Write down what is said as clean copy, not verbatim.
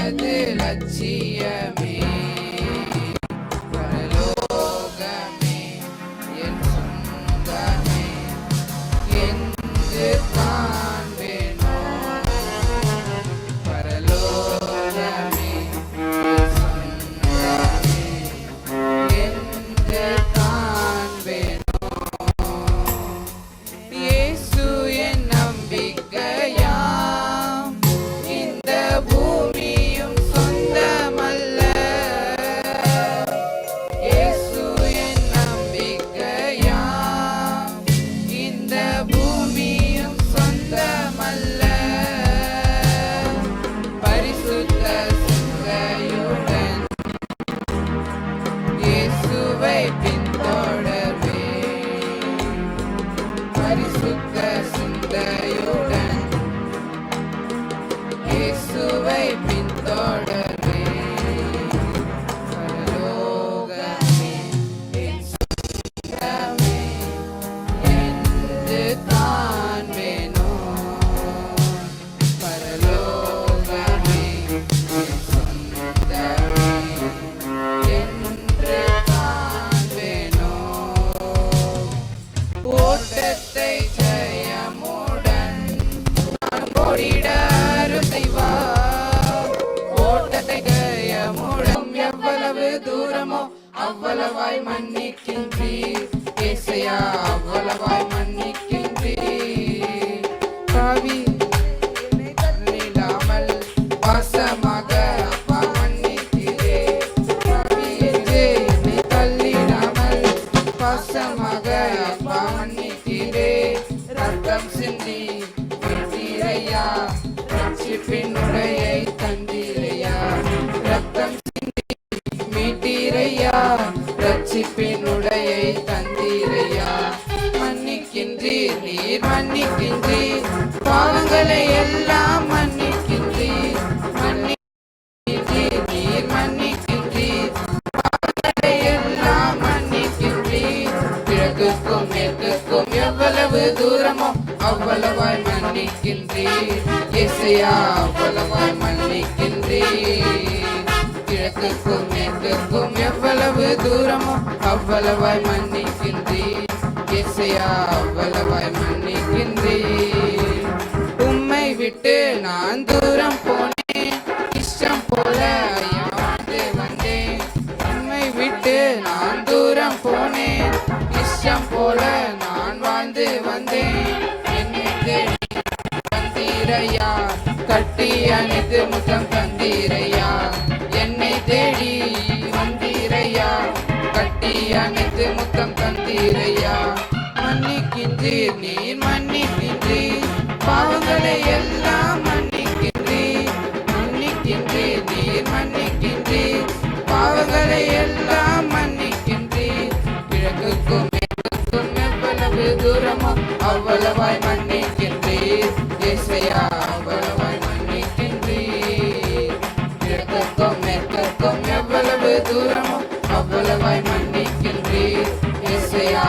எனது லட்சியமே. பரலோகமே என் சொந்தமே என்று காண்பேனோ. பரலோகமே என் சொந்தமே என்று காண்பேனோ. இயேசு என் நம்பிக்கையாம், இந்த பூமியும் சொந்தமல்ல. இயேசு என் நம்பிக்கையாம், இந்த பூமியும் சொந்தமல்ல. பரிசுத்த சிந்தையுடன் இயேசுவை பின்தொடர்வேன். பரிசுத்த சிந்தையுடன் இயேசுவை பின்தொடர்வேன். பரலோகமே என் சொந்தமே என்று காண்பேனோ. பரலோகமே என் சொந்தமே என்று காண்பேனோ. ஓட்டத்தை ஜெயமுடன் நான் ஓடிட அருள் செய்வார். ஓட்டத்தை ஜெயமுடன் எவ்வளவு தூரமோ அவ்வளவாய் மன்னிக்கின்றீர். ஏசையா அவ்வளவாய் மன்னிக்கின்றீர். பாவி என்னை தள்ளிடாமல் பாசமாக அப்பா மன்னித்தீரே. பாவி என்று என்னை தள்ளிடாமல் பாசமாக அப்பா மன்னித்தீரே. ரத்தம் சிந்தி மீட்டீரையா, ரட்சிப்பின் உடையை தந்தீரையா. ரத்தம் சிந்தி மீட்டீரையா, ரட்சிப்பின் உடையை தந்தீரையா. மன்னிக்கின்றீர், நீர் மன்னிக்கின்றீர், பாவங்களை எல்லாம் மன்னிக்கின்றீர். மன்னிக்கின்றீர், நீர் மன்னிக்கின்றீர், பாவங்களை எல்லாம் மன்னிக்கின்றீர். கிழக்குக்கும் மேற்குக்கும் எவ்வளவு தூரமோ அவ்வளவாய் மன்னிக்கின்றீர். ஏசையா அவ்வளவாய் மன்னிக்கின்றீர். கிழக்குக்கும் மேற்குக்கும் எவ்வளவு தூரமோ அவ்வளவாய் மன்னிக்கின்றீர். ஏசையா அவ்வளவாய் மன்னிக்கின்றீர். உம்மை விட்டு நான் தூரம் போனேன், இஷ்டம் போல ஐயா வாழ்ந்து வந்தேன். உம்மை விட்டு நான் தூரம் போனேன், இஷ்டம் போல நான் வாழ்ந்து வந்தேன். என்னை தேடி வந்தீரையா, கட்டி அணைத்து முத்தம் தந்தீரையா. என்னை தேடி வந்தீரையா, கட்டி அணைத்து முத்தம் தந்தீரையா. மன்னிக்கின்றீர், நீர் மன்னிக்கின்றீர், பாவங்களை எல்லாம் மன்னிக்கின்றீர். மன்னிக்கின்றீர், நீர் மன்னிக்கின்றீர், பாவங்களை எல்லாம் மன்னிக்கின்றீர். கிழக்குக்கும் மேற்குக்கும் எவ்வளவு தூரமோ அவ்வளவாய் மன்னிக்கின்றீர். ஏசையா அவ்வளவாய் மன்னிக்கின்றீர். கிழக்குக்கும் மேற்குக்கும் எவ்வளவு தூரமோ அவ்வளவாய் மன்னிக்கின்றீர். ஏசையா